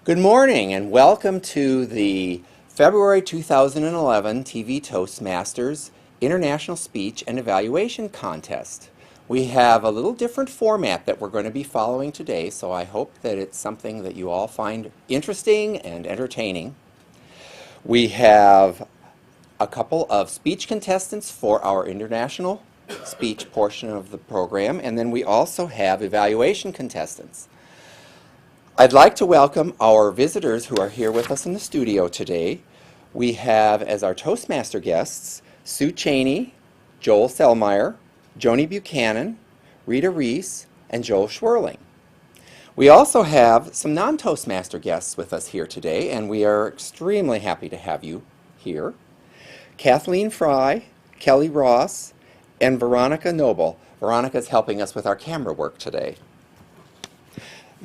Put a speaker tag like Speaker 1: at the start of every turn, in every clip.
Speaker 1: Good morning and welcome to the February 2011 TV Toastmasters International Speech and Evaluation Contest. We have a little different format that we're going to be following today, so I hope that it's something that you all find interesting and entertaining. We have a couple of speech contestants for our international speech portion of the program, and then we also have evaluation contestants. I'd like to welcome our visitors who are here with us in the studio today. We have as our Toastmaster guests Sue Cheney, Joel Selmeier, Joni Buchanan, Rita Reese, and Joel Schwerling. We also have some non-Toastmaster guests with us here today, and we are extremely happy to have you here. Kathleen Fry, Kelly Ross, and Veronica Noble. Veronica is helping us with our camera work today.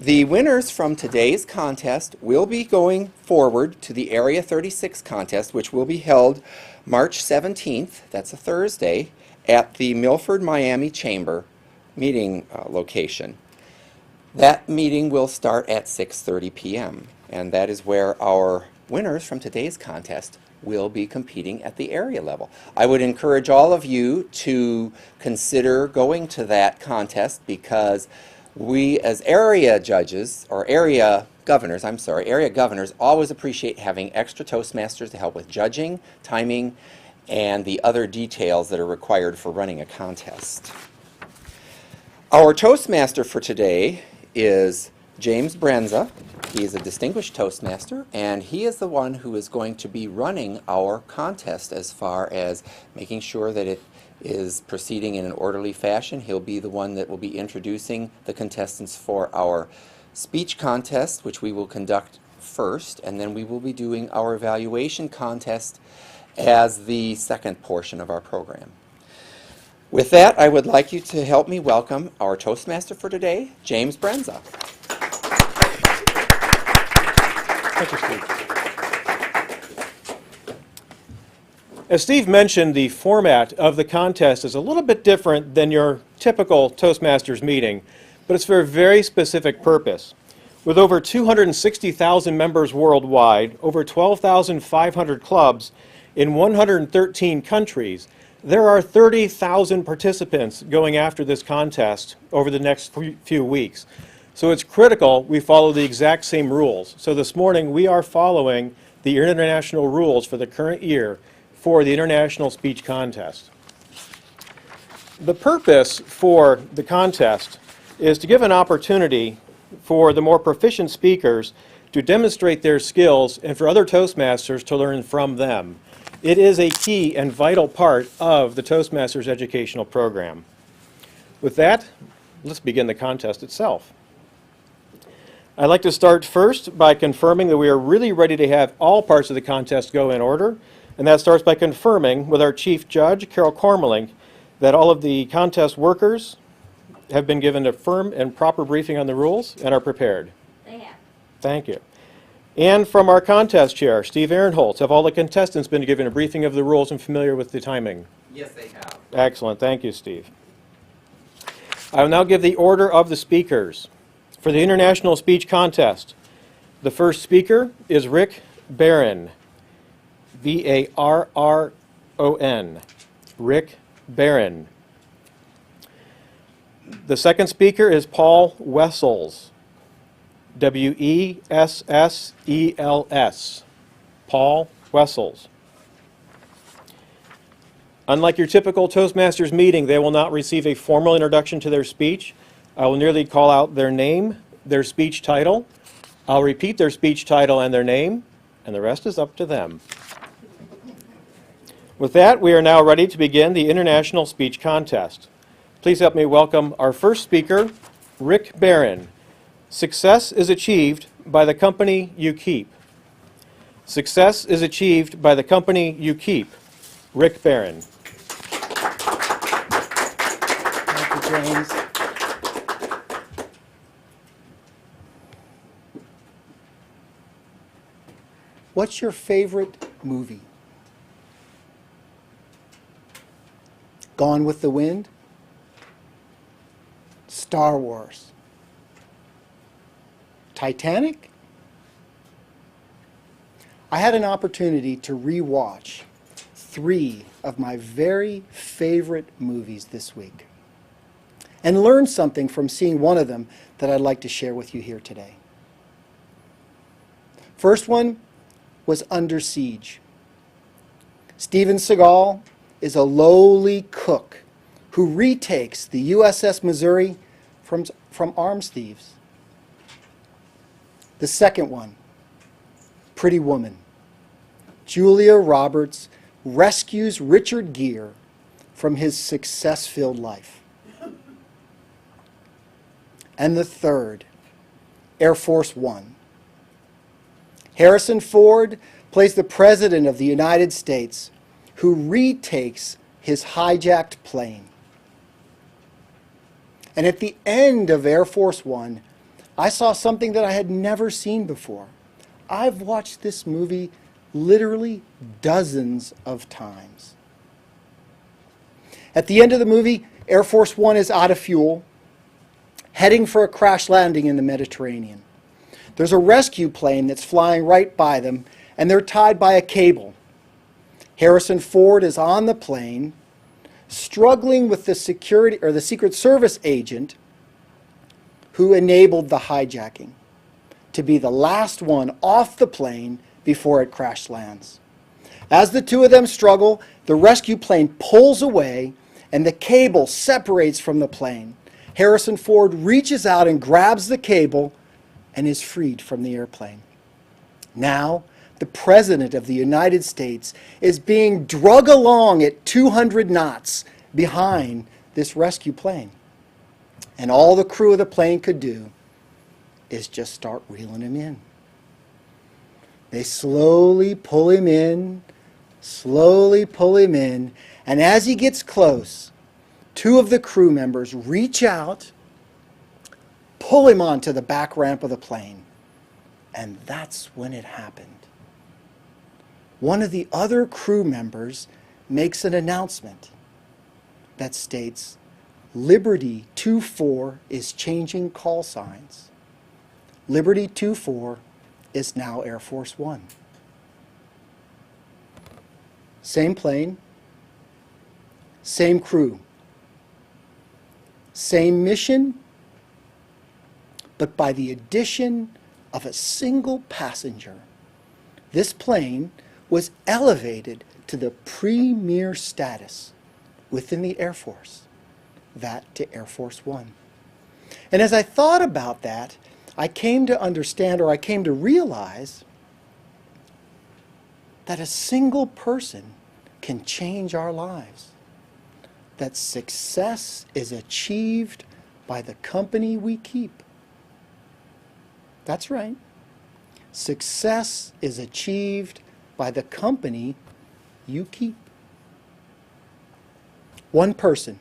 Speaker 1: The winners from today's contest will be going forward to the Area 36 contest, which will be held March 17th, that's a Thursday, at the Milford, Miami Chamber meeting location. That meeting will start at 6:30 p.m., and that is where our winners from today's contest will be competing at the area level. I would encourage all of you to consider going to that contest because we as area judges, or area governors always appreciate having extra Toastmasters to help with judging, timing, and the other details that are required for running a contest. Our Toastmaster for today is James Brenza. He is a distinguished Toastmaster, and he is the one who is going to be running our contest as far as making sure that it is proceeding in an orderly fashion. He'll be the one that will be introducing the contestants for our speech contest, which we will conduct first, and then we will be doing our evaluation contest as the second portion of our program. With that, I would like you to help me welcome our Toastmaster for today, James Brenza.
Speaker 2: Thank you, Steve. As Steve mentioned, the format of the contest is a little bit different than your typical Toastmasters meeting, but it's for a very specific purpose. With over 260,000 members worldwide, over 12,500 clubs in 113 countries, there are 30,000 participants going after this contest over the next few weeks. So it's critical we follow the exact same rules. So this morning we are following the international rules for the current year for the International Speech Contest. The purpose for the contest is to give an opportunity for the more proficient speakers to demonstrate their skills and for other Toastmasters to learn from them. It is a key and vital part of the Toastmasters educational program. With that, let's begin the contest itself. I'd like to start first by confirming that we are really ready to have all parts of the contest go in order. And that starts by confirming with our Chief Judge, Carol Cormelink, that all of the contest workers have been given a firm and proper briefing on the rules and are prepared.
Speaker 3: They have.
Speaker 2: Thank you. And from our contest chair, Steve Ehrenholtz, have all the contestants been given a briefing of the rules and familiar with the timing?
Speaker 1: Yes, they have.
Speaker 2: Excellent. Thank you, Steve. I will now give the order of the speakers. For the International Speech Contest, the first speaker is Rick Barron. B-A-R-R-O-N, Rick Barron. The second speaker is Paul Wessels, W-E-S-S-E-L-S, Paul Wessels. Unlike your typical Toastmasters meeting, they will not receive a formal introduction to their speech. I will merely call out their name, their speech title. I'll repeat their speech title and their name, and the rest is up to them. With that, we are now ready to begin the International Speech Contest. Please help me welcome our first speaker, Rick Barron. Success is achieved by the company you keep. Success is achieved by the company you keep. Rick Barron.
Speaker 4: Thank you, James. What's your favorite movie? Gone with the Wind? Star Wars? Titanic? I had an opportunity to rewatch 3 of my very favorite movies this week and learn something from seeing one of them that I'd like to share with you here today. First one was Under Siege. Steven Seagal is a lowly cook who retakes the USS Missouri from arms thieves. The second one, Pretty Woman. Julia Roberts rescues Richard Gere from his success-filled life. And the third, Air Force One. Harrison Ford plays the President of the United States who retakes his hijacked plane. And at the end of Air Force One, I saw something that I had never seen before. I've watched this movie literally dozens of times. At the end of the movie, Air Force One is out of fuel, heading for a crash landing in the Mediterranean. There's a rescue plane that's flying right by them, and they're tied by a cable. Harrison Ford is on the plane, struggling with the Secret Service agent who enabled the hijacking to be the last one off the plane before it crash lands. As the two of them struggle, the rescue plane pulls away and the cable separates from the plane. Harrison Ford reaches out and grabs the cable and is freed from the airplane. Now, the President of the United States is being drug along at 200 knots behind this rescue plane. And all the crew of the plane could do is just start reeling him in. They slowly pull him in, and as he gets close, 2 of the crew members reach out, pull him onto the back ramp of the plane, and that's when it happened. One of the other crew members makes an announcement that states, Liberty 24 is changing call signs. Liberty 24 is now Air Force One. Same plane, same crew, same mission, but by the addition of a single passenger, this plane was elevated to the premier status within the Air Force, that to Air Force One. And as I thought about that, I came to understand, or I came to realize, that a single person can change our lives. That success is achieved by the company we keep. That's right. Success is achieved by the company you keep. One person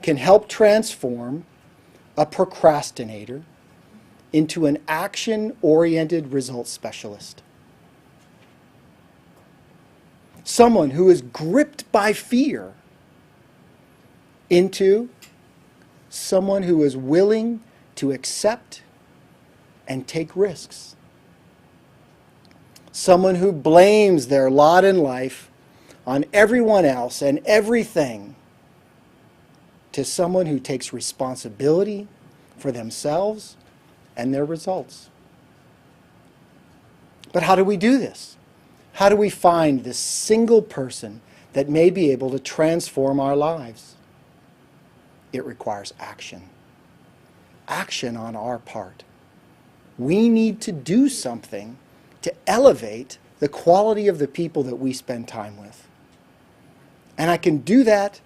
Speaker 4: can help transform a procrastinator into an action-oriented results specialist. Someone who is gripped by fear into someone who is willing to accept and take risks. Someone who blames their lot in life on everyone else and everything, to someone who takes responsibility for themselves and their results. But how do we do this? How do we find this single person that may be able to transform our lives? It requires action. Action on our part. We need to do something to elevate the quality of the people that we spend time with. And I can do that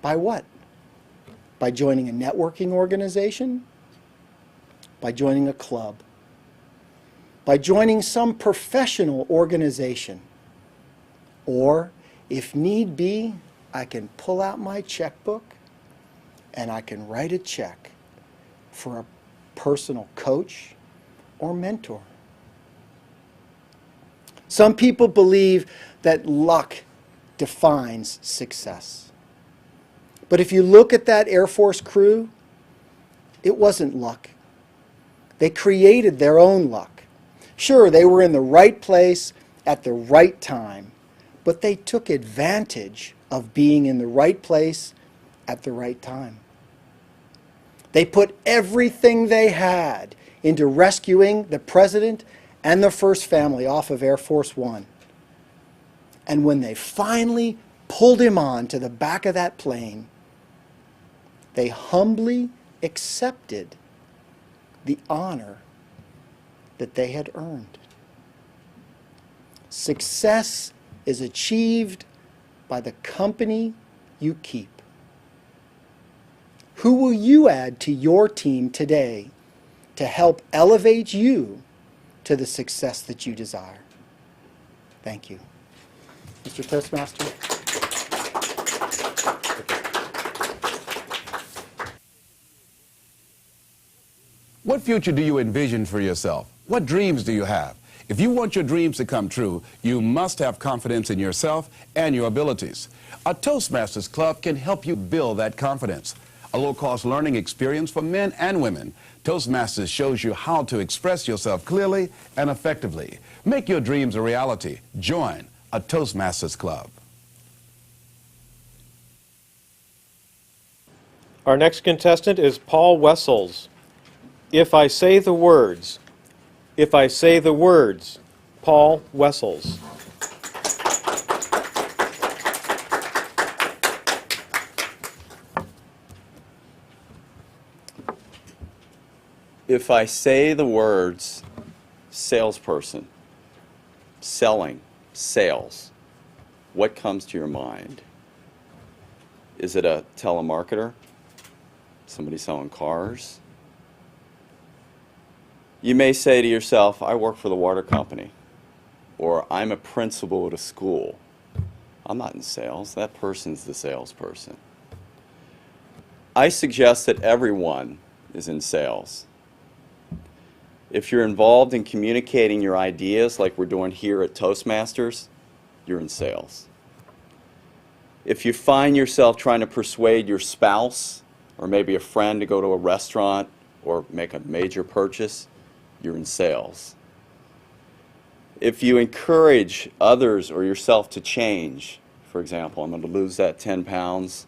Speaker 4: by what? By joining a networking organization, by joining a club, by joining some professional organization, or if need be, I can pull out my checkbook and I can write a check for a personal coach or mentor. Some people believe that luck defines success. But if you look at that Air Force crew, it wasn't luck. They created their own luck. Sure, they were in the right place at the right time, but they took advantage of being in the right place at the right time. They put everything they had into rescuing the president and the first family off of Air Force One. And when they finally pulled him on to the back of that plane, they humbly accepted the honor that they had earned. Success is achieved by the company you keep. Who will you add to your team today to help elevate you to the success that you desire? Thank you. Mr. Toastmaster.
Speaker 3: What future do you envision for yourself? What dreams do you have? If you want your dreams to come true, you must have confidence in yourself and your abilities. A Toastmasters Club can help you build that confidence. A low-cost learning experience for men and women. Toastmasters shows you how to express yourself clearly and effectively. Make your dreams a reality. Join a Toastmasters Club.
Speaker 2: Our next contestant is Paul Wessels. If I say the words, if I say the words, Paul Wessels.
Speaker 5: If I say the words salesperson, selling, sales, what comes to your mind? Is it a telemarketer? Somebody selling cars? You may say to yourself, I work for the water company, or I'm a principal at a school. I'm not in sales. That person's the salesperson. I suggest that everyone is in sales. If you're involved in communicating your ideas like we're doing here at Toastmasters, you're in sales. If you find yourself trying to persuade your spouse or maybe a friend to go to a restaurant or make a major purchase, you're in sales. If you encourage others or yourself to change, for example, I'm going to lose that 10 pounds,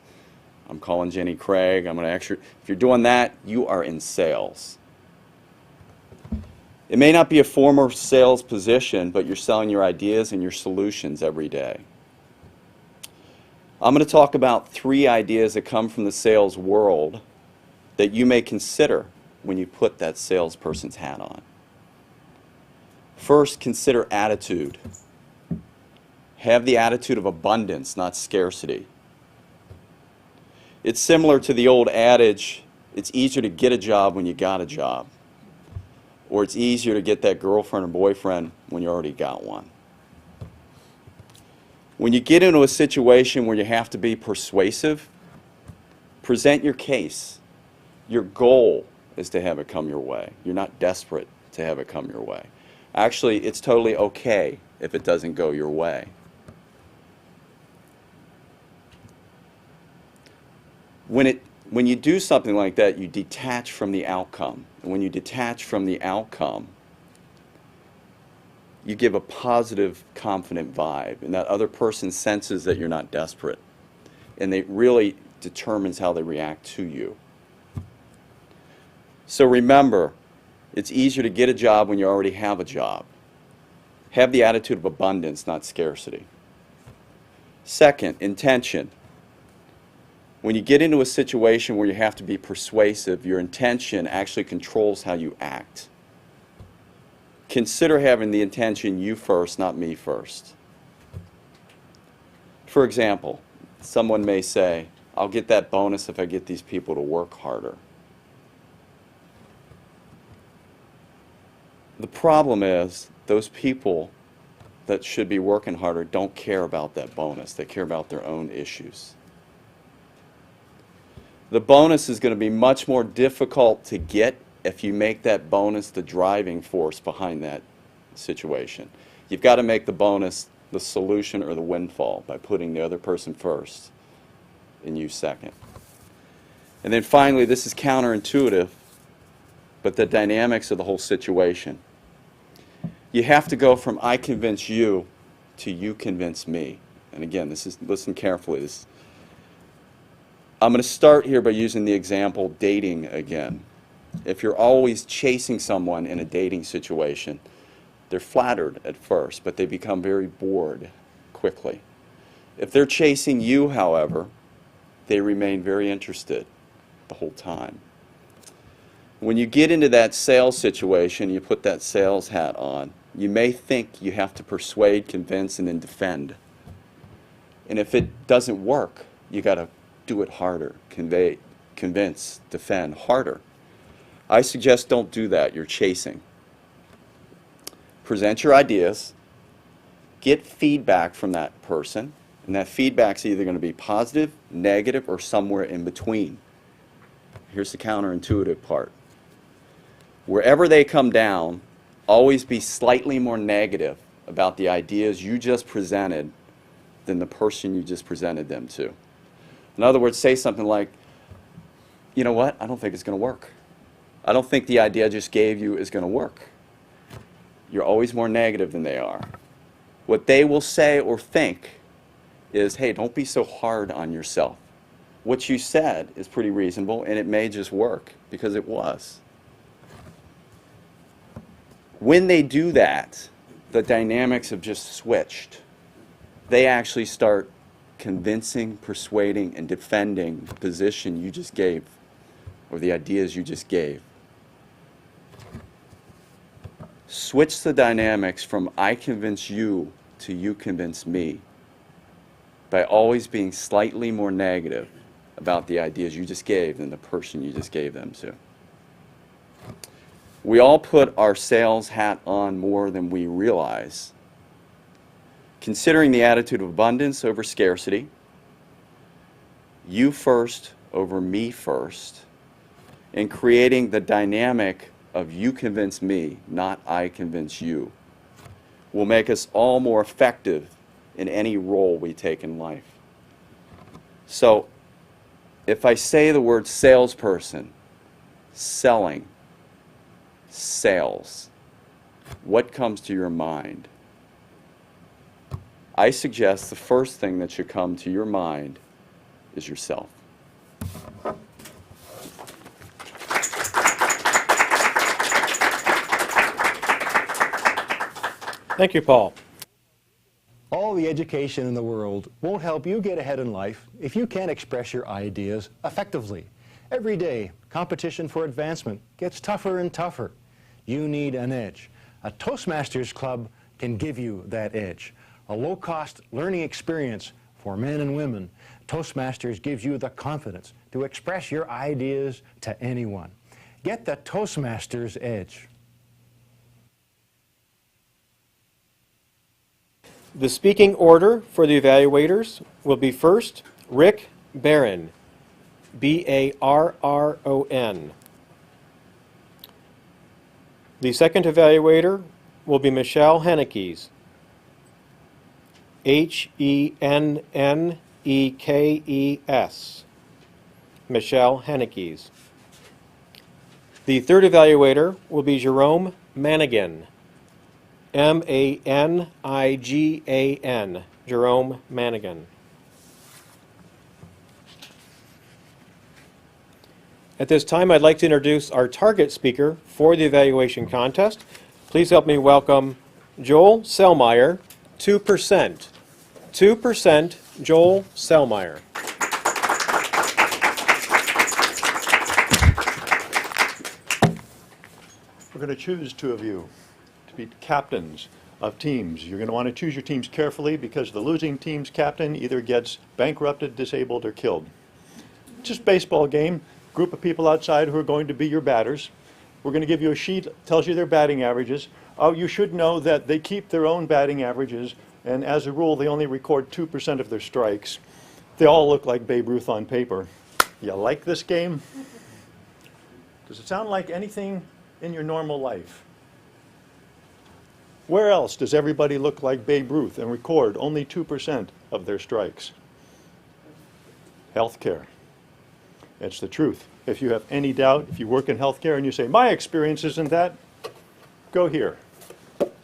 Speaker 5: I'm calling Jenny Craig, I'm going to actually, if you're doing that, you are in sales. It may not be a formal sales position, but you're selling your ideas and your solutions every day. I'm going to talk about 3 ideas that come from the sales world that you may consider when you put that salesperson's hat on. First, consider attitude. Have the attitude of abundance, not scarcity. It's similar to the old adage, it's easier to get a job when you got a job. Or it's easier to get that girlfriend or boyfriend when you already got one. When you get into a situation where you have to be persuasive, present your case. Your goal is to have it come your way. You're not desperate to have it come your way. Actually, it's totally okay if it doesn't go your way. When you do something like that, you detach from the outcome. And when you detach from the outcome, you give a positive, confident vibe. And that other person senses that you're not desperate. And it really determines how they react to you. So remember, it's easier to get a job when you already have a job. Have the attitude of abundance, not scarcity. Second, intention. When you get into a situation where you have to be persuasive, your intention actually controls how you act. Consider having the intention you first, not me first. For example, someone may say, I'll get that bonus if I get these people to work harder. The problem is those people that should be working harder don't care about that bonus. They care about their own issues. The bonus is going to be much more difficult to get if you make that bonus the driving force behind that situation. You've got to make the bonus the solution or the windfall by putting the other person first and you second. And then finally, this is counterintuitive, but the dynamics of the whole situation. You have to go from I convince you to you convince me. And again, listen carefully. I'm going to start here by using the example dating again. If you're always chasing someone in a dating situation, they're flattered at first, but they become very bored quickly. If they're chasing you, however, they remain very interested the whole time. When you get into that sales situation, you put that sales hat on, you may think you have to persuade, convince, and then defend. And if it doesn't work, you got to do it harder, convince, defend harder. I suggest don't do that. You're chasing. Present your ideas, get feedback from that person, and that feedback's either going to be positive, negative, or somewhere in between. Here's the counterintuitive part. Wherever they come down, always be slightly more negative about the ideas you just presented than the person you just presented them to. In other words, say something like, you know what, I don't think it's going to work. I don't think the idea I just gave you is going to work. You're always more negative than they are. What they will say or think is, hey, don't be so hard on yourself. What you said is pretty reasonable, and it may just work, because it was. When they do that, the dynamics have just switched. They actually start convincing, persuading, and defending the position you just gave, or the ideas you just gave. Switch the dynamics from I convince you to you convince me by always being slightly more negative about the ideas you just gave than the person you just gave them to. We all put our sales hat on more than we realize. Considering the attitude of abundance over scarcity, you first over me first, and creating the dynamic of you convince me, not I convince you, will make us all more effective in any role we take in life. So, if I say the word salesperson, selling, sales, what comes to your mind? I suggest the first thing that should come to your mind is yourself.
Speaker 2: Thank you, Paul.
Speaker 6: All the education in the world won't help you get ahead in life if you can't express your ideas effectively. Every day, competition for advancement gets tougher and tougher. You need an edge. A Toastmasters club can give you that edge. A low-cost learning experience for men and women. Toastmasters gives you the confidence to express your ideas to anyone. Get the Toastmasters edge.
Speaker 2: The speaking order for the evaluators will be first, Rick Barron, B-A-R-R-O-N. The second evaluator will be Michelle Hennekes, H-E-N-N-E-K-E-S, Michelle Hennekes. The third evaluator will be Jerome Manigan, M-A-N-I-G-A-N, Jerome Manigan. At this time, I'd like to introduce our target speaker for the evaluation contest. Please help me welcome Joel Selmeier, 2%. 2%, Joel Selmeier.
Speaker 7: We're going to choose two of you to be captains of teams. You're going to want to choose your teams carefully because the losing team's captain either gets bankrupted, disabled, or killed. Just baseball game. Group of people outside who are going to be your batters. We're going to give you a sheet that tells you their batting averages. Oh, you should know that they keep their own batting averages, and as a rule, they only record 2% of their strikes. They all look like Babe Ruth on paper. You like this game? Does it sound like anything in your normal life? Where else does everybody look like Babe Ruth and record only 2% of their strikes? Healthcare. It's the truth. If you have any doubt, if you work in healthcare and you say, my experience isn't that, go here.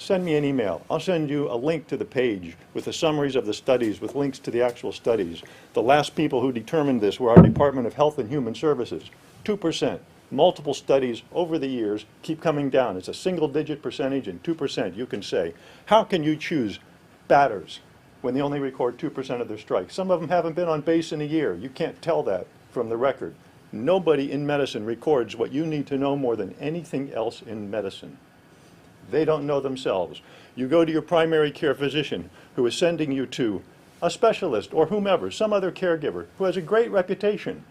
Speaker 7: send me an email. I'll send you a link to the page with the summaries of the studies, with links to the actual studies. The last people who determined this were our Department of Health and Human Services. 2%. Multiple studies over the years keep coming down. It's a single-digit percentage and 2%, you can say. How can you choose batters when they only record 2% of their strikes? Some of them haven't been on base in a year. You can't tell that from the record. Nobody in medicine records what you need to know more than anything else in medicine. They don't know themselves. You go to your primary care physician who is sending you to a specialist or whomever, some other caregiver who has a great reputation.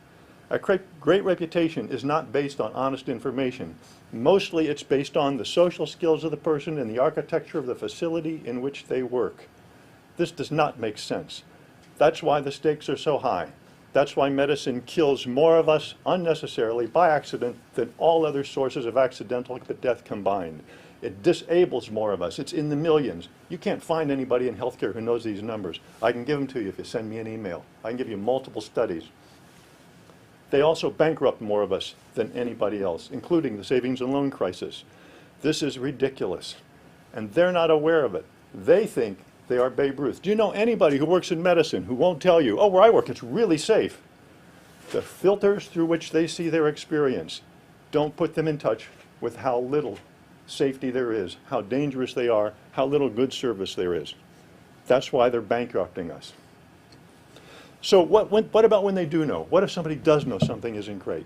Speaker 7: A great reputation is not based on honest information. Mostly it's based on the social skills of the person and the architecture of the facility in which they work. This does not make sense. That's why the stakes are so high. That's why medicine kills more of us unnecessarily by accident than all other sources of accidental death combined. It disables more of us. It's in the millions. You can't find anybody in healthcare who knows these numbers. I can give them to you if you send me an email. I can give you multiple studies. They also bankrupt more of us than anybody else, including the savings and loan crisis. This is ridiculous, and they're not aware of it. They think they are Babe Ruth. Do you know anybody who works in medicine who won't tell you, oh, where I work, it's really safe? The filters through which they see their experience don't put them in touch with how little safety there is, how dangerous they are, how little good service there is. That's why they're bankrupting us. So what about when they do know? What if somebody does know something isn't great?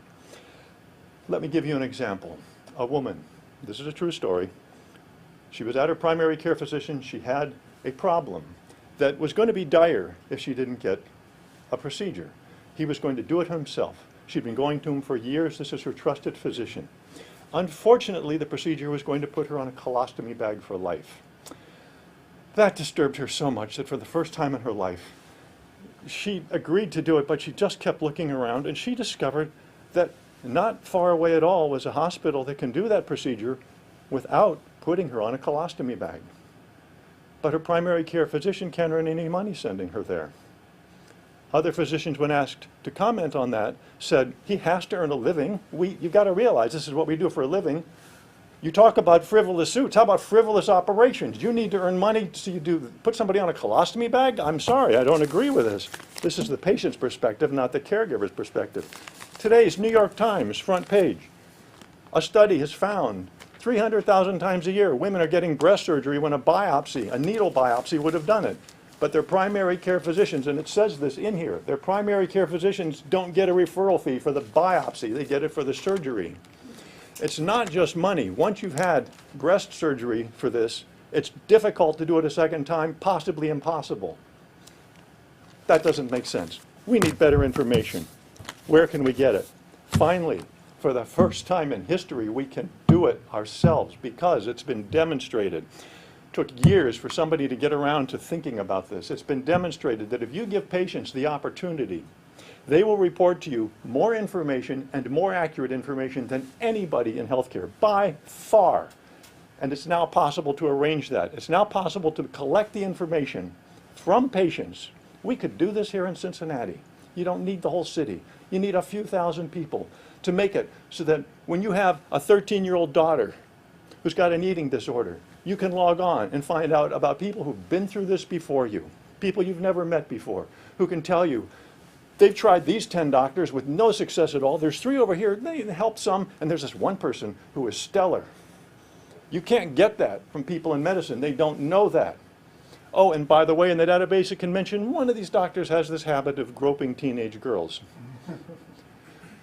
Speaker 7: Let me give you an example. A woman, this is a true story. She was at her primary care physician. She had a problem that was going to be dire if she didn't get a procedure. He was going to do it himself. She'd been going to him for years. This is her trusted physician. Unfortunately, the procedure was going to put her on a colostomy bag for life. That disturbed her so much that for the first time in her life, she agreed to do it, but she just kept looking around, and she discovered that not far away at all was a hospital that can do that procedure without putting her on a colostomy bag. But her primary care physician can't earn any money sending her there. Other physicians, when asked to comment on that, said, he has to earn a living. You've got to realize this is what we do for a living. You talk about frivolous suits. How about frivolous operations? You need to earn money, so you put somebody on a colostomy bag? I'm sorry, I don't agree with this. This is the patient's perspective, not the caregiver's perspective. Today's New York Times front page. A study has found 300,000 times a year women are getting breast surgery when a needle biopsy would have done it. But their primary care physicians, and it says this in here, their primary care physicians don't get a referral fee for the biopsy. They get it for the surgery. It's not just money. Once you've had breast surgery for this, it's difficult to do it a second time, possibly impossible. That doesn't make sense. We need better information. Where can we get it? Finally, for the first time in history, we can do it ourselves because it's been demonstrated. Took years for somebody to get around to thinking about this. It's been demonstrated that if you give patients the opportunity, they will report to you more information and more accurate information than anybody in healthcare, by far. And it's now possible to arrange that. It's now possible to collect the information from patients. We could do this here in Cincinnati. You don't need the whole city. You need a few thousand people to make it so that when you have a 13-year-old daughter who's got an eating disorder, you can log on and find out about people who've been through this before you, people you've never met before, who can tell you, they've tried these 10 doctors with no success at all. There's 3 over here, they help some, and there's this one person who is stellar. You can't get that from people in medicine. They don't know that. Oh, and by the way, in the database it can mention one of these doctors has this habit of groping teenage girls.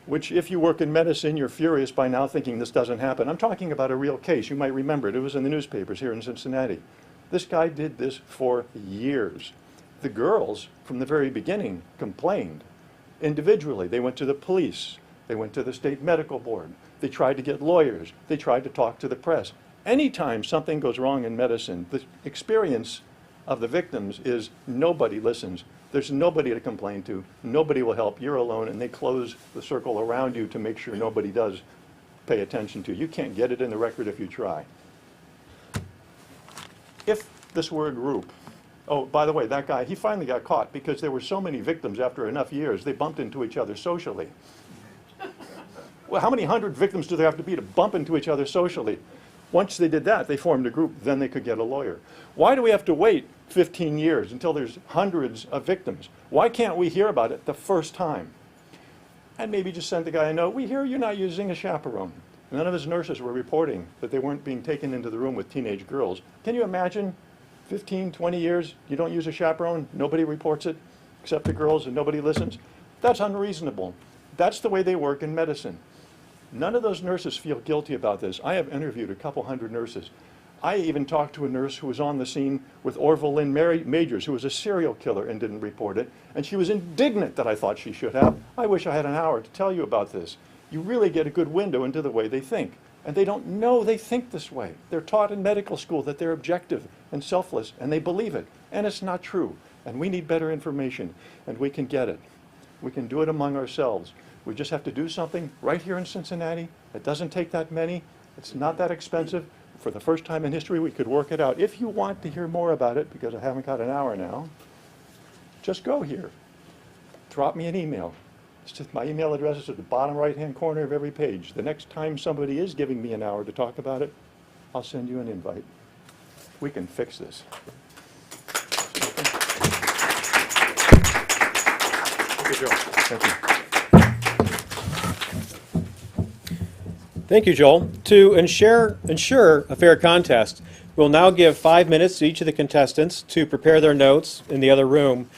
Speaker 7: Which, if you work in medicine, you're furious by now thinking this doesn't happen. I'm talking about a real case. You might remember it. It was in the newspapers here in Cincinnati. This guy did this for years. The girls, from the very beginning, complained individually. They went to the police. They went to the state medical board. They tried to get lawyers. They tried to talk to the press. Anytime something goes wrong in medicine, the experience of the victims is nobody listens. There's nobody to complain to. Nobody will help. You're alone, and they close the circle around you to make sure nobody does pay attention to you. You can't get it in the record if you try. If this were a group, oh, by the way, that guy, he finally got caught because there were so many victims after enough years, they bumped into each other socially. Well, how many hundred victims do there have to be to bump into each other socially? Once they did that, they formed a group, then they could get a lawyer. Why do we have to wait 15 years until there's hundreds of victims? Why can't we hear about it the first time? And maybe just send the guy a note, we hear you're not using a chaperone. None of his nurses were reporting that they weren't being taken into the room with teenage girls. Can you imagine 15, 20 years, you don't use a chaperone, nobody reports it, except the girls, and nobody listens? That's unreasonable. That's the way they work in medicine. None of those nurses feel guilty about this. I have interviewed a couple hundred nurses. I even talked to a nurse who was on the scene with Orville Lynn Majors, who was a serial killer and didn't report it, and she was indignant that I thought she should have. I wish I had an hour to tell you about this. You really get a good window into the way they think. And they don't know they think this way. They're taught in medical school that they're objective and selfless, and they believe it. And it's not true. And we need better information, and we can get it. We can do it among ourselves. We just have to do something right here in Cincinnati. It doesn't take that many. It's not that expensive. For the first time in history, we could work it out. If you want to hear more about it, because I haven't got an hour now, just go here. Drop me an email. It's just my email address is at the bottom right-hand corner of every page. The next time somebody is giving me an hour to talk about it, I'll send you an invite. We can fix this. Good job. Thank you.
Speaker 2: Thank you, Joel. To ensure a fair contest, we'll now give 5 minutes to each of the contestants to prepare their notes in the other room.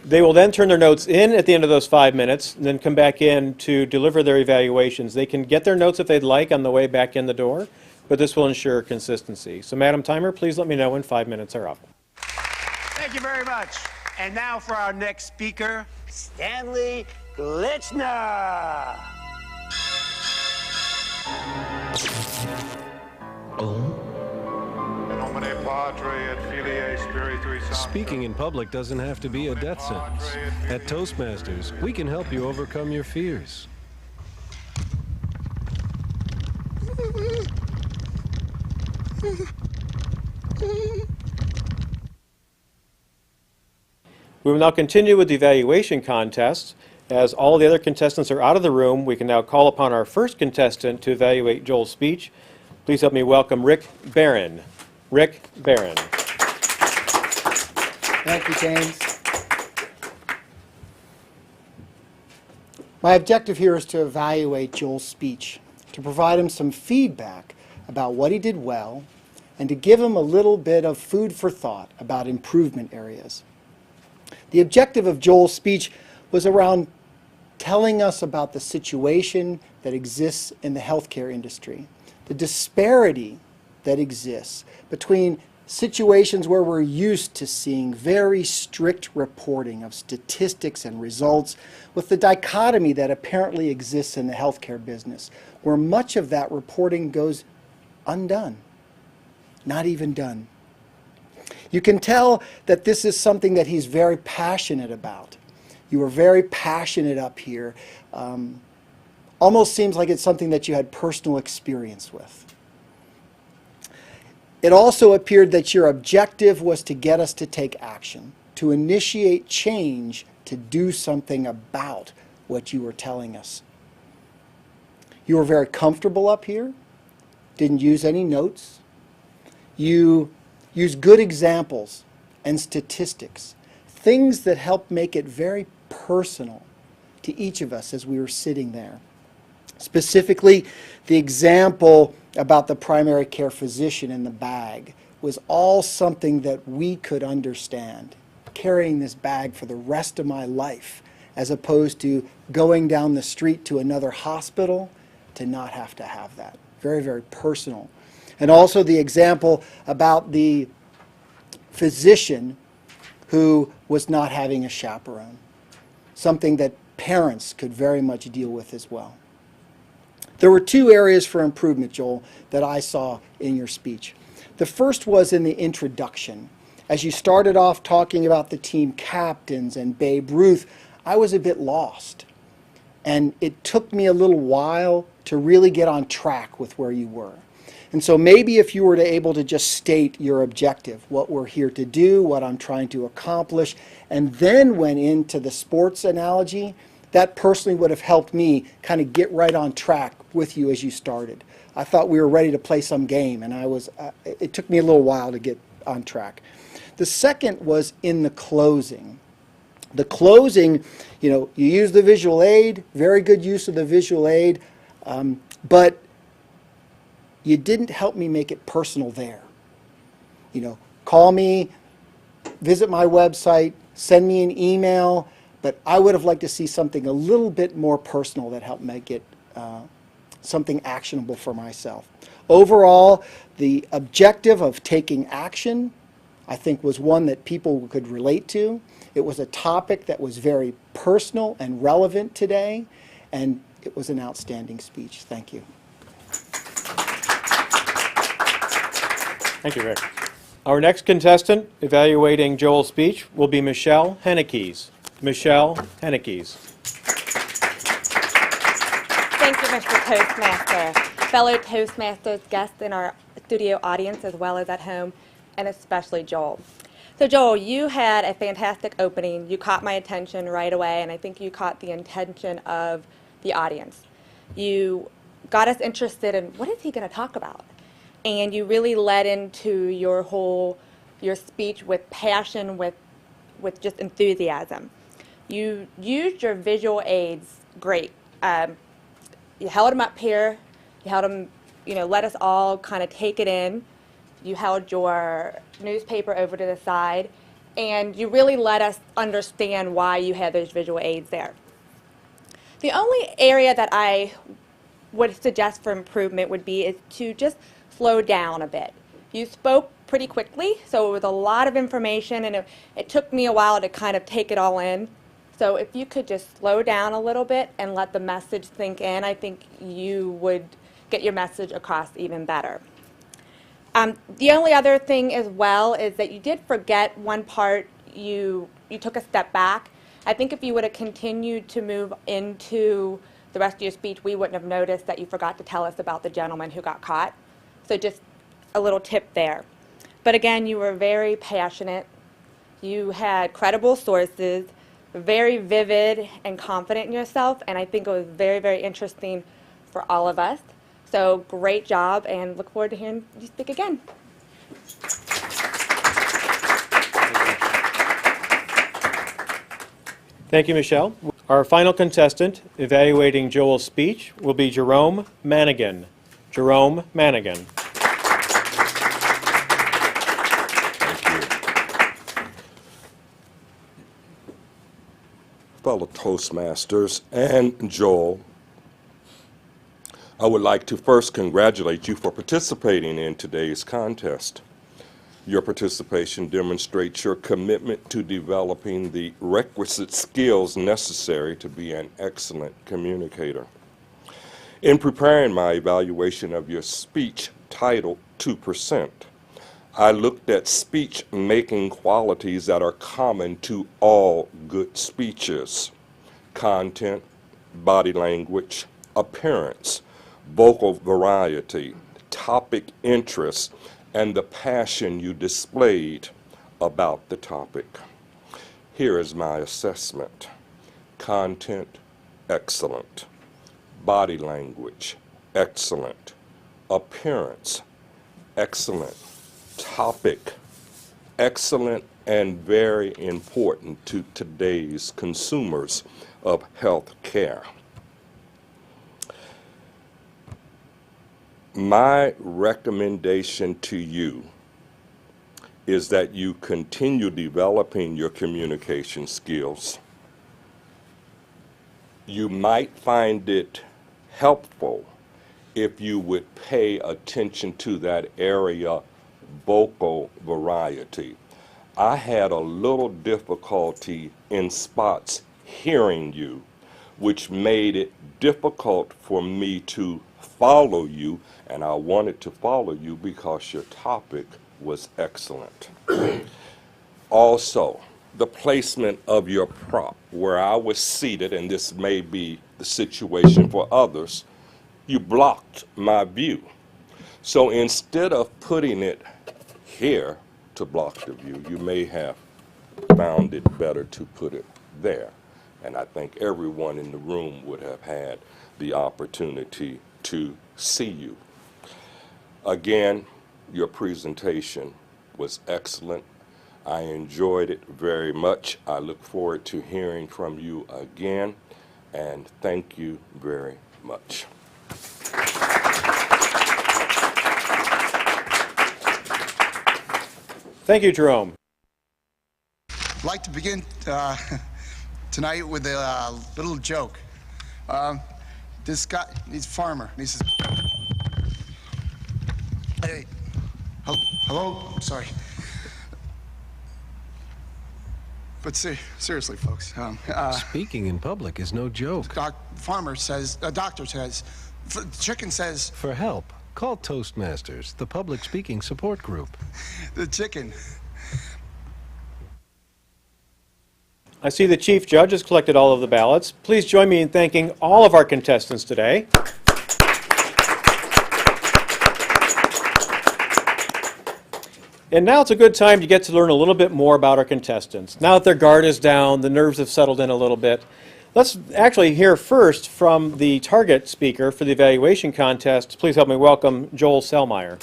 Speaker 2: They will then turn their notes in at the end of those 5 minutes and then come back in to deliver their evaluations. They can get their notes if they'd like on the way back in the door, but this will ensure consistency. So, Madam Timer, please let me know when 5 minutes are up.
Speaker 8: Thank you very much. And now for our next speaker, Stanley Glitchner.
Speaker 9: Speaking in public doesn't have to be a death sentence. At Toastmasters, we can help you overcome your fears.
Speaker 2: We will now continue with the evaluation contest. As all the other contestants are out of the room, we can now call upon our first contestant to evaluate Joel's speech. Please help me welcome Rick Barron. Rick Barron.
Speaker 4: Thank you, James. My objective here is to evaluate Joel's speech, to provide him some feedback about what he did well, and to give him a little bit of food for thought about improvement areas. The objective of Joel's speech was around telling us about the situation that exists in the healthcare industry, the disparity that exists between situations where we're used to seeing very strict reporting of statistics and results with the dichotomy that apparently exists in the healthcare business, where much of that reporting goes undone, not even done. You can tell that this is something that he's very passionate about. You were very passionate up here. Almost seems like it's something that you had personal experience with. It also appeared that your objective was to get us to take action, to initiate change, to do something about what you were telling us. You were very comfortable up here, didn't use any notes. You used good examples and statistics, things that helped make it very personal to each of us as we were sitting there. Specifically, the example about the primary care physician in the bag was all something that we could understand. Carrying this bag for the rest of my life, as opposed to going down the street to another hospital to not have to have that. Very, very personal. And also the example about the physician who was not having a chaperone. Something that parents could very much deal with as well. There were two areas for improvement, Joel, that I saw in your speech. The first was in the introduction. As you started off talking about the team captains and Babe Ruth, I was a bit lost. And it took me a little while to really get on track with where you were. And so maybe if you were able to just state your objective, what we're here to do, what I'm trying to accomplish, and then went into the sports analogy, that personally would have helped me kind of get right on track with you as you started. I thought we were ready to play some game, and it took me a little while to get on track. The second was in the closing. The closing, you use the visual aid, very good use of the visual aid, but you didn't help me make it personal there. Call me, visit my website, send me an email, but I would have liked to see something a little bit more personal that helped make it something actionable for myself. Overall, the objective of taking action, I think, was one that people could relate to. It was a topic that was very personal and relevant today, and it was an outstanding speech. Thank you.
Speaker 2: Thank you, Rick. Our next contestant evaluating Joel's speech will be Michelle Hennekes. Michelle Hennekes.
Speaker 10: Thank you, Mr. Toastmaster. Fellow Toastmasters, guests in our studio audience as well as at home, and especially Joel. So Joel, you had a fantastic opening. You caught my attention right away, and I think you caught the intention of the audience. You got us interested in what is he going to talk about? And you really led into your speech with passion, with just enthusiasm. You used your visual aids great. You held them up here. You held them, let us all kind of take it in. You held your newspaper over to the side, and you really let us understand why you had those visual aids there. The only area that I would suggest for improvement would be is to just slow down a bit. You spoke pretty quickly, so it was a lot of information, and it took me a while to kind of take it all in. So if you could just slow down a little bit and let the message sink in, I think you would get your message across even better. The only other thing as well is that you did forget one part. You took a step back. I think if you would have continued to move into the rest of your speech, we wouldn't have noticed that you forgot to tell us about the gentleman who got caught. So just a little tip there. But again, you were very passionate. You had credible sources, very vivid and confident in yourself, and I think it was very, very interesting for all of us. So great job, and look forward to hearing you speak again.
Speaker 2: Thank you, Michelle. Our final contestant evaluating Joel's speech will be Jerome Manigan. Jerome Manigan.
Speaker 11: Fellow Toastmasters and Joel, I would like to first congratulate you for participating in today's contest. Your participation demonstrates your commitment to developing the requisite skills necessary to be an excellent communicator. In preparing my evaluation of your speech titled 2%, I looked at speech-making qualities that are common to all good speeches: content, body language, appearance, vocal variety, topic interest, and the passion you displayed about the topic. Here is my assessment. Content, excellent. Body language, excellent. Appearance, excellent. Topic, excellent and very important to today's consumers of health care. My recommendation to you is that you continue developing your communication skills. You might find it helpful if you would pay attention to that area, vocal variety. I had a little difficulty in spots hearing you, which made it difficult for me to follow you, and I wanted to follow you because your topic was excellent. Also, the placement of your prop, where I was seated, and this may be the situation for others, you blocked my view. So instead of putting it here to block the view, you may have found it better to put it there. And I think everyone in the room would have had the opportunity to see you. Again, your presentation was excellent. I enjoyed it very much. I look forward to hearing from you again, and thank you very much.
Speaker 2: Thank you, Jerome.
Speaker 12: I'd like to begin tonight with a little joke. This guy, he's a farmer, and he says, "Hey, hello, sorry." But seriously, folks.
Speaker 9: Speaking in public is no joke.
Speaker 12: Doctor says, chicken says.
Speaker 9: For help, call Toastmasters, the public speaking support group.
Speaker 12: The chicken.
Speaker 2: I see the Chief Judge has collected all of the ballots. Please join me in thanking all of our contestants today. And now it's a good time to get to learn a little bit more about our contestants. Now that their guard is down, the nerves have settled in a little bit. Let's actually hear first from the target speaker for the evaluation contest. Please help me welcome Joel Selmeier.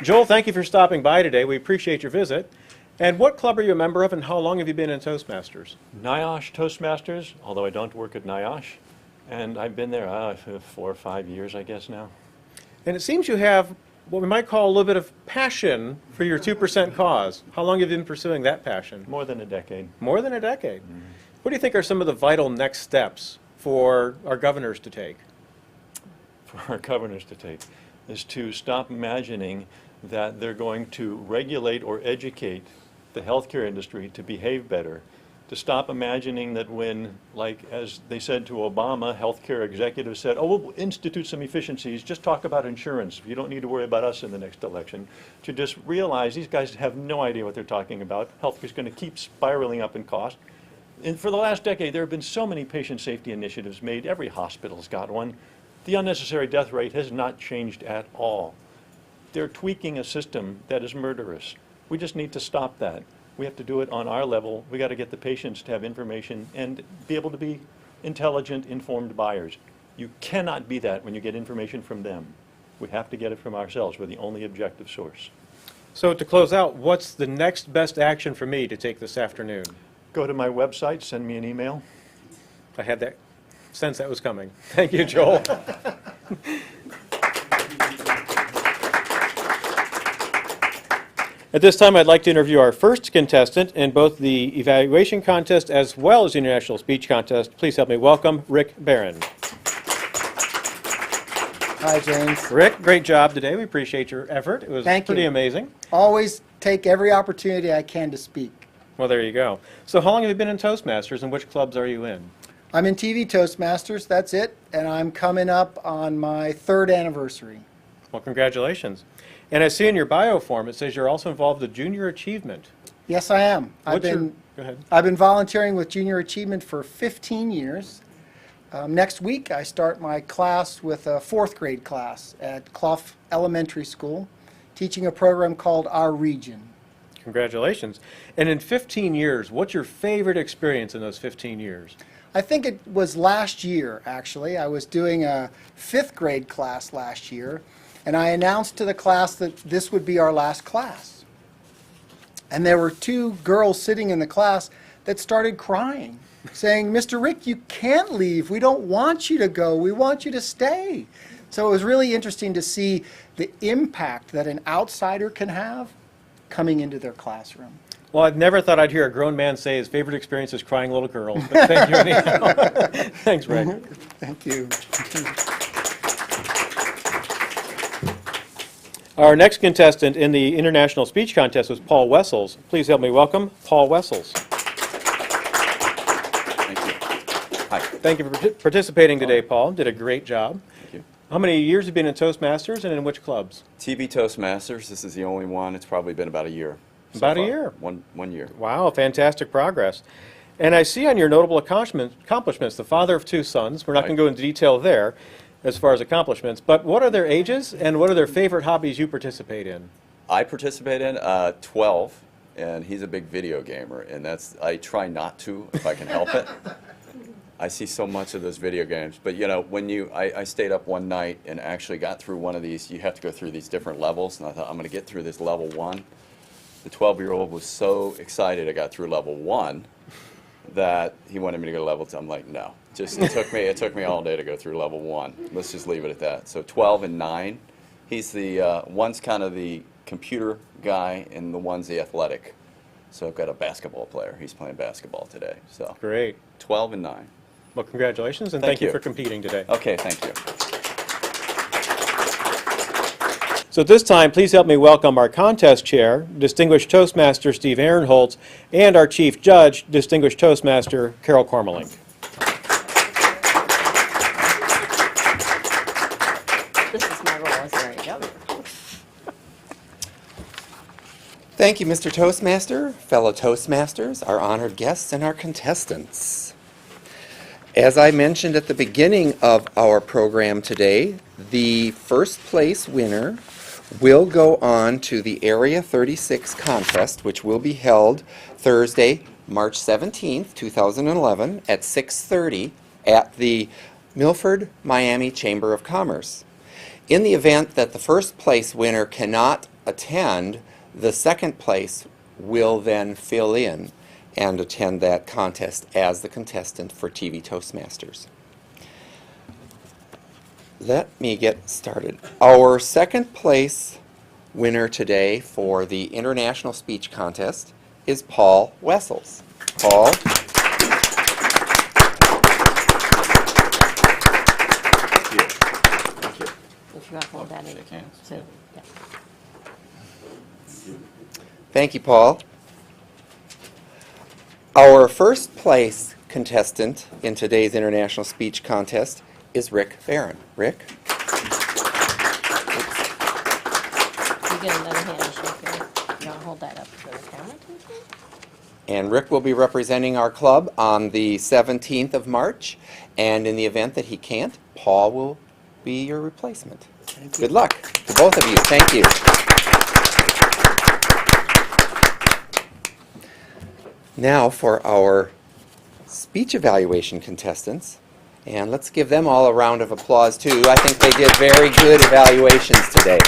Speaker 2: Joel, thank you for stopping by today. We appreciate your visit. And what club are you a member of, and how long have you been in Toastmasters?
Speaker 7: NIOSH Toastmasters, although I don't work at NIOSH. And I've been there for 4 or 5 years, I guess, now.
Speaker 2: And it seems you have what we might call a little bit of passion for your 2% cause. How long have you been pursuing that passion?
Speaker 7: More than a decade.
Speaker 2: More than a decade. Mm-hmm. What do you think are some of the vital next steps for our governors to take?
Speaker 7: For our governors to take is to stop imagining that they're going to regulate or educate the healthcare industry to behave better, to stop imagining that when, like as they said to Obama, healthcare executives said, oh, we'll institute some efficiencies, just talk about insurance. You don't need to worry about us in the next election. To just realize these guys have no idea what they're talking about. Healthcare is going to keep spiraling up in cost. And for the last decade, there have been so many patient safety initiatives made. Every hospital's got one. The unnecessary death rate has not changed at all. They're tweaking a system that is murderous. We just need to stop that. We have to do it on our level. We got to get the patients to have information and be able to be intelligent, informed buyers. You cannot be that when you get information from them. We have to get it from ourselves. We're the only objective source.
Speaker 2: So to close out, what's the next best action for me to take this afternoon?
Speaker 7: Go to my website, send me an email.
Speaker 2: I had that sense that was coming. Thank you, Joel. At this time, I'd like to interview our first contestant in both the evaluation contest as well as the international speech contest. Please help me welcome Rick Barron.
Speaker 4: Hi, James.
Speaker 2: Rick, great job today. We appreciate your effort. It was pretty amazing.
Speaker 4: Always take every opportunity I can to speak.
Speaker 2: Well, there you go. So how long have you been in Toastmasters, and which clubs are you in?
Speaker 4: I'm in TV Toastmasters, that's it, and I'm coming up on my 3rd anniversary.
Speaker 2: Well, congratulations. And I see in your bio form it says you're also involved with Junior Achievement.
Speaker 4: Yes, I am.
Speaker 2: Go ahead.
Speaker 4: I've been volunteering with Junior Achievement for 15 years. Next week, I start my class with a 4th grade class at Clough Elementary School, teaching a program called Our Region.
Speaker 2: Congratulations. And in 15 years, what's your favorite experience in those 15 years?
Speaker 4: I think it was last year, actually. I was doing a 5th grade class last year, and I announced to the class that this would be our last class. And there were 2 girls sitting in the class that started crying, saying, Mr. Rick, you can't leave. We don't want you to go. We want you to stay. So it was really interesting to see the impact that an outsider can have coming into their classroom.
Speaker 2: Well, I've never thought I'd hear a grown man say his favorite experience is crying little girls, but thank you anyhow. Thanks, Rick.
Speaker 4: Thank you.
Speaker 2: Our next contestant in the international speech contest was Paul Wessels. Please help me welcome Paul Wessels.
Speaker 5: Thank you. Hi.
Speaker 2: Thank you for participating today, Paul. Did a great job.
Speaker 5: Thank you.
Speaker 2: How many years have you been in Toastmasters, and in which clubs?
Speaker 5: TV Toastmasters, this is the only one. It's probably been about a year.
Speaker 2: About a year?
Speaker 5: One year.
Speaker 2: Wow, fantastic progress. And I see on your notable accomplishments, the father of 2 sons. We're not going to go into detail there as far as accomplishments, but what are their ages and what are their favorite hobbies you participate in?
Speaker 5: I participate in 12, and he's a big video gamer, and I try not to if I can help it. I see so much of those video games. But you know, when I stayed up one night and actually got through one of these. You have to go through these different levels, and I thought I'm going to get through this level 1. The 12-year-old was so excited I got through level 1 that he wanted me to go to level 2. I'm like, no. Just it took me all day to go through level 1. Let's just leave it at that. So 12 and 9. He's the one's kind of the computer guy, and the one's the athletic. So I've got a basketball player. He's playing basketball today. So
Speaker 2: Great.
Speaker 5: 12 and 9.
Speaker 2: Well, congratulations, and
Speaker 5: Thank
Speaker 2: thank you
Speaker 5: you
Speaker 2: for competing today.
Speaker 5: Okay, thank you.
Speaker 2: So at this time, please help me welcome our contest chair, Distinguished Toastmaster Steve Aaronholtz, and our Chief Judge, Distinguished Toastmaster Carol Kormelink.
Speaker 13: This is my role. There you go.
Speaker 1: Thank you, Mr. Toastmaster, fellow Toastmasters, our honored guests, and our contestants. As I mentioned at the beginning of our program today, the first place winner will go on to the Area 36 contest, which will be held Thursday, March 17th, 2011 at 6:30 at the Milford, Miami Chamber of Commerce. In the event that the first place winner cannot attend, the second place will then fill in and attend that contest as the contestant for TV Toastmasters. Let me get started. Our second place winner today for the International Speech Contest is Paul Wessels. Paul.
Speaker 5: Thank you. Thank you.
Speaker 13: If you want to hold that in.
Speaker 5: Shake hands.
Speaker 13: So, yeah.
Speaker 1: Thank you, Paul. Our first place contestant in today's International Speech Contest is Rick Barron. Rick?
Speaker 13: You get another hand to shake it. You want to hold that up for the camera, too?
Speaker 1: And Rick will be representing our club on the 17th of March. And in the event that he can't, Paul will be your replacement. Good luck to both of you. Thank you. Now for our speech evaluation contestants. And let's give them all a round of applause, too. I think they did very good evaluations today.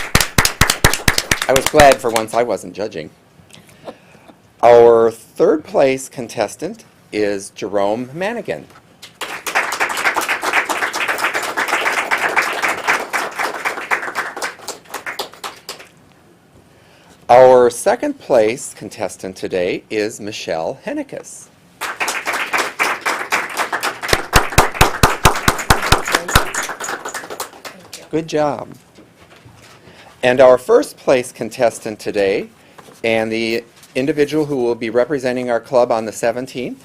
Speaker 1: I was glad for once I wasn't judging. Our third place contestant is Jerome Manigan. Our second place contestant today is Michelle Hennekes. Good job. And our first place contestant today, and the individual who will be representing our club on the 17th,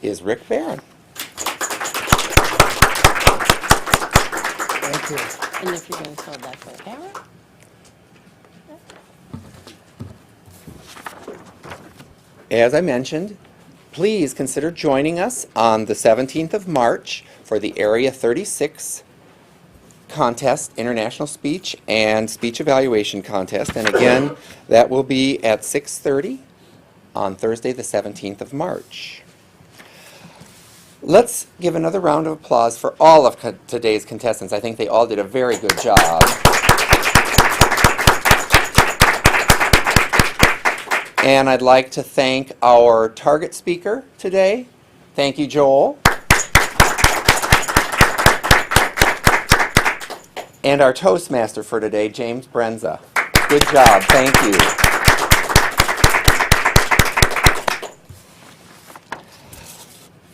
Speaker 1: is Rick Barron.
Speaker 4: Thank you.
Speaker 13: And if you're going to hold that for the camera.
Speaker 1: As I mentioned, please consider joining us on the 17th of March for the Area 36 contest, International Speech and Speech Evaluation Contest. And again, that will be at 6:30 on Thursday, the 17th of March. Let's give another round of applause for all of today's contestants. I think they all did a very good job. And I'd like to thank our target speaker today. Thank you, Joel. And our Toastmaster for today, James Brenza. Good job. Thank you.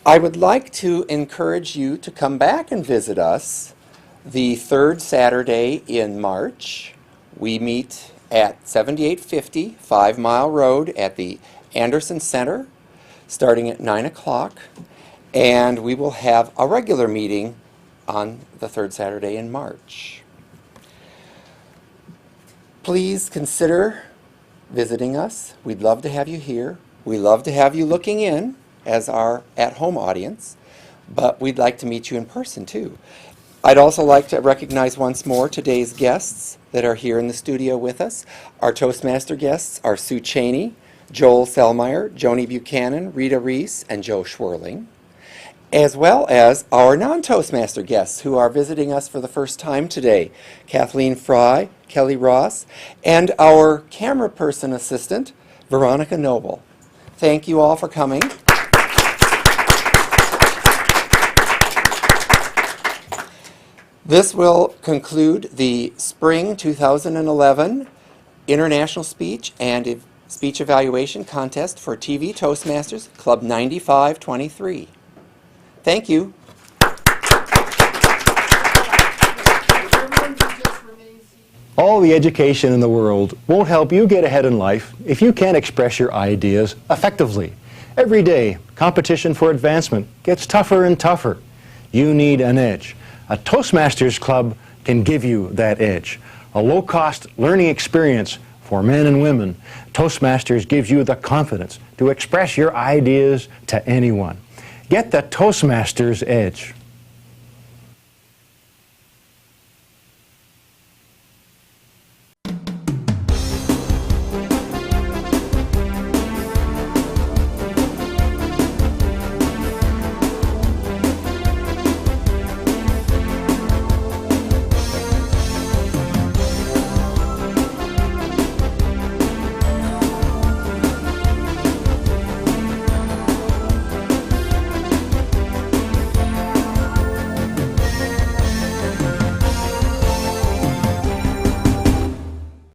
Speaker 1: I would like to encourage you to come back and visit us the third Saturday in March. We meet at 7850 5 Mile Road at the Anderson Center, starting at 9 o'clock. And we will have a regular meeting on the third Saturday in March. Please consider visiting us. We'd love to have you here. We love to have you looking in as our at-home audience, but we'd like to meet you in person too. I'd also like to recognize once more today's guests that are here in the studio with us. Our Toastmaster guests are Sue Cheney, Joel Selmeier, Joni Buchanan, Rita Reese, and Joe Schwerling. as well as our non-Toastmaster guests who are visiting us for the first time today, Kathleen Fry, Kelly Ross, and our camera person assistant, Veronica Noble. Thank you all for coming. This will conclude the Spring 2011 International Speech and Speech Evaluation Contest for TV Toastmasters Club 9523. Thank you.
Speaker 6: All the education in the world won't help you get ahead in life if you can't express your ideas effectively. Every day, competition for advancement gets tougher and tougher. You need an edge. A Toastmasters Club can give you that edge. A low-cost learning experience for men and women. Toastmasters gives you the confidence to express your ideas to anyone. Get the Toastmasters edge.